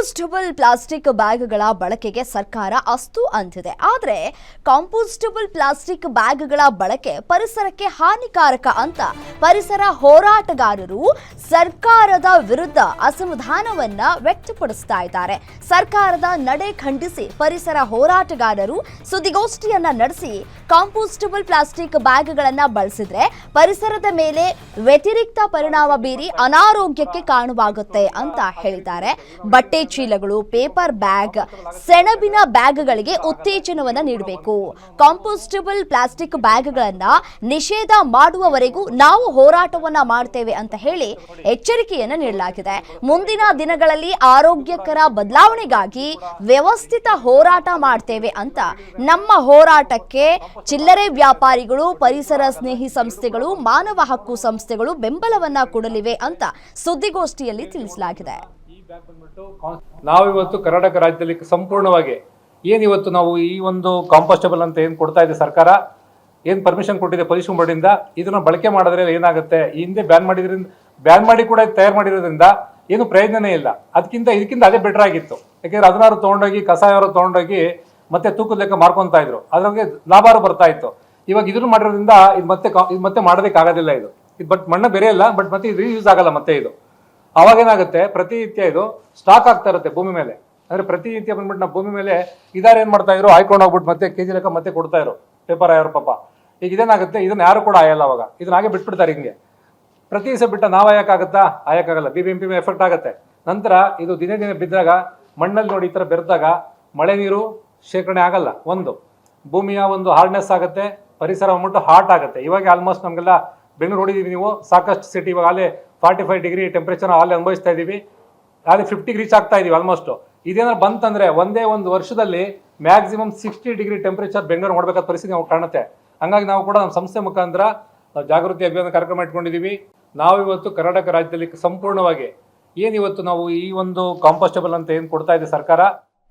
ಕಾಂಪೋಸ್ಟಬಲ್ plastic ಬ್ಯಾಗ್ಗಳ ಬಳಕೆಗೆ ಸರ್ಕಾರ ಅಸ್ತು ಅಂತಿದೆ. ಆದರೆ ಕಾಂಪೋಸ್ಟಬಲ್ ಪ್ಲಾಸ್ಟಿಕ್ ಬ್ಯಾಗ್ಗಳ ಬಳಕೆ ಪರಿಸರಕ್ಕೆ ಹಾನಿಕಾರಕ ಅಂತ ಪರಿಸರ ಹೋರಾಟಗಾರರು ಸರ್ಕಾರದ ವಿರುದ್ಧ ಅಸಮಾಧಾನವನ್ನ ವ್ಯಕ್ತಪಡಿಸ್ತಾ ಇದ್ದಾರೆ. ಸರ್ಕಾರದ ನಡೆ ಖಂಡಿಸಿ ಪರಿಸರ ಹೋರಾಟಗಾರರು ಸುದ್ದಿಗೋಷ್ಠಿಯನ್ನ ನಡೆಸಿ ಕಾಂಪೋಸ್ಟಬಲ್ ಪ್ಲಾಸ್ಟಿಕ್ ಬ್ಯಾಗ್ಗಳನ್ನ ಬಳಸಿದ್ರೆ ಪರಿಸರದ ಮೇಲೆ ವ್ಯತಿರಿಕ್ತ ಪರಿಣಾಮ ಬೀರಿ ಅನಾರೋಗ್ಯಕ್ಕೆ ಕಾರಣವಾಗುತ್ತೆ ಅಂತ ಹೇಳಿದ್ದಾರೆ. ಬಟ್ಟೆ ಚೀಲಗಳು, ಪೇಪರ್ ಬ್ಯಾಗ್, ಸೆಣಬಿನ ಬ್ಯಾಗ್ಗಳಿಗೆ ಉತ್ತೇಜನವನ್ನ ನೀಡಬೇಕು. ಕಾಂಪೋಸ್ಟಬಲ್ ಪ್ಲಾಸ್ಟಿಕ್ ಬ್ಯಾಗ್ಗಳನ್ನ ನಿಷೇಧ ಮಾಡುವವರೆಗೂ ನಾವು ಹೋರಾಟವನ್ನ ಮಾಡ್ತೇವೆ ಅಂತ ಹೇಳಿ ಎಚ್ಚರಿಕೆಯನ್ನ ನೀಡಲಾಗಿದೆ. ಮುಂದಿನ ದಿನಗಳಲ್ಲಿ ಆರೋಗ್ಯಕರ ಬದಲಾವಣೆಗಾಗಿ ವ್ಯವಸ್ಥಿತ ಹೋರಾಟ ಮಾಡ್ತೇವೆ ಅಂತ ನಮ್ಮ ಹೋರಾಟಕ್ಕೆ ಚಿಲ್ಲರೆ ವ್ಯಾಪಾರಿಗಳು, ಪರಿಸರ ಸ್ನೇಹಿ ಸಂಸ್ಥೆಗಳು, ಮಾನವ ಹಕ್ಕು ಸಂಸ್ಥೆಗಳು ಬೆಂಬಲವನ್ನ ಕೊಡಲಿವೆ ಅಂತ ಸುದ್ದಿಗೋಷ್ಠಿಯಲ್ಲಿ ತಿಳಿಸಲಾಗಿದೆ. ನಾವಿವತ್ತು ಕರ್ನಾಟಕ ರಾಜ್ಯದಲ್ಲಿ ಸಂಪೂರ್ಣವಾಗಿ ಏನಿವತ್ತು ನಾವು ಈ ಒಂದು ಕಾಂಪೋಸ್ಟಬಲ್ ಅಂತ ಏನು ಕೊಡ್ತಾ ಇದೆ ಸರ್ಕಾರ, ಏನು ಪರ್ಮಿಷನ್ ಕೊಟ್ಟಿದೆ ಪೊಲ್ಯೂಷನ್ ಬೋರ್ಡಿಂದ, ಇದನ್ನ ಬಳಕೆ ಮಾಡಿದ್ರೆ ಏನಾಗುತ್ತೆ, ಈ ಹಿಂದೆ ಬ್ಯಾನ್ ಮಾಡಿ ಕೂಡ ತಯಾರು ಮಾಡಿರೋದ್ರಿಂದ ಏನು ಪ್ರಯೋಜನನೇ ಇಲ್ಲ. ಇದಕ್ಕಿಂತ ಅದೇ ಬೆಟರ್ ಆಗಿತ್ತು. ಯಾಕೆಂದ್ರೆ ಅದನ್ನಾರು ತೊಗೊಂಡೋಗಿ ಕಸಾಯವರು ತೊಗೊಂಡೋಗಿ ಮತ್ತೆ ತೂಕದ ಲೆಕ್ಕ ಮಾರ್ಕೊತಾ ಇದ್ರು, ಅದ್ರಿಗೆ ಲಾಭಾರು ಬರ್ತಾ ಇತ್ತು. ಇವಾಗ ಇದನ್ನು ಮಾಡಿರೋದ್ರಿಂದ ಇದು ಮತ್ತೆ ಮಾಡೋದಕ್ಕೆ ಆಗೋದಿಲ್ಲ. ಇದು ಬಟ್ ಮಣ್ಣು ಬೇರೆ ಇಲ್ಲ, ಬಟ್ ಮತ್ತೆ ಇದು ಯೂಸ್ ಆಗಲ್ಲ. ಮತ್ತೆ ಇದು ಅವಾಗ ಏನಾಗುತ್ತೆ, ಪ್ರತಿನಿತ್ಯ ಇದು ಸ್ಟಾಕ್ ಆಗ್ತಾ ಇರುತ್ತೆ ಭೂಮಿ ಮೇಲೆ. ಅಂದ್ರೆ ಪ್ರತಿನಿತ್ಯ ಬಂದ್ಬಿಟ್ಟು ನಾವು ಭೂಮಿ ಮೇಲೆ ಇದಾರೆ ಏನ್ ಮಾಡ್ತಾ ಇದ್ರು, ಆಯ್ಕೊಂಡು ಹೋಗ್ಬಿಟ್ಟು ಮತ್ತೆ ಕೆಜಿ ಲೆಕ್ಕ ಮತ್ತೆ ಕೊಡ್ತಾ ಇದ್ರು ಪೇಪರ್ ಆಯೋರು ಪಾಪ. ಈಗ ಇದೇನಾಗುತ್ತೆ, ಇದನ್ನ ಯಾರು ಕೂಡ ಆಯಲ್ಲ. ಅವಾಗ ಇದನ್ನ ಹಾಗೆ ಬಿಟ್ಬಿಡ್ತಾರೆ. ಹಿಂಗೆ ಪ್ರತಿ ದಿವಸ ಬಿಟ್ಟ ನಾವು ಆಯಕ್ಕಾಗತ್ತಾ? ಆಯಕ್ಕಾಗಲ್ಲ. BBMP ಎಫೆಕ್ಟ್ ಆಗುತ್ತೆ. ನಂತರ ಇದು ದಿನೇ ದಿನೇ ಬಿದ್ದಾಗ ಮಣ್ಣಲ್ಲಿ ನೋಡಿ ಈ ಥರ ಬೆರೆದಾಗ ಮಳೆ ನೀರು ಶೇಖರಣೆ ಆಗಲ್ಲ. ಒಂದು ಭೂಮಿಯ ಒಂದು ಹಾರ್ಡ್ನೆಸ್ ಆಗುತ್ತೆ, ಪರಿಸರ ಬಂದ್ಬಿಟ್ಟು ಹಾಟ್ ಆಗುತ್ತೆ. ಇವಾಗ ಆಲ್ಮೋಸ್ಟ್ ನಮಗೆಲ್ಲ ಬೆಂಗಳೂರು ನೋಡಿದೀವಿ ನೀವು, ಸಾಕಷ್ಟು ಸಿಟಿ ಇವಾಗ ಅಲ್ಲೇ 45 ಡಿಗ್ರಿ ಟೆಂಪ್ರೇಚರ್ ಅಲ್ಲೇ ಅನುಭವಿಸ್ತಾ ಇದ್ದೀವಿ. ಅಲ್ಲಿ 50 ರೀಚ್ ಆಗ್ತಾ ಇದೀವಿ ಆಲ್ಮೋಸ್ಟ್. ಇದೇನಾದ್ರು ಬಂತಂದ್ರೆ ಒಂದೇ ಒಂದು ವರ್ಷದಲ್ಲಿ ಮ್ಯಾಕ್ಸಿಮಮ್ 60 ಡಿಗ್ರಿ ಟೆಂಪ್ರೇಚರ್ ಬೆಂಗಳೂರು ನೋಡ್ಬೇಕಾದ ಪರಿಸ್ಥಿತಿ ನಾವು ಕಾಣುತ್ತೆ. ಹಂಗಾಗಿ ನಾವು ಕೂಡ ನಮ್ಮ ಸಂಸ್ಥೆ ಮುಖಾಂತರ ಜಾಗೃತಿ ಅಭಿಯಾನ ಕಾರ್ಯಕ್ರಮ ಇಟ್ಕೊಂಡಿದ್ದೀವಿ. ನಾವಿವತ್ತು ಕರ್ನಾಟಕ ರಾಜ್ಯದಲ್ಲಿ ಸಂಪೂರ್ಣವಾಗಿ ಏನಿವತ್ತು ನಾವು ಈ ಒಂದು ಕಾಂಪೋಸ್ಟಬಲ್ ಅಂತ ಏನು ಕೊಡ್ತಾ ಇದೆ ಸರ್ಕಾರ,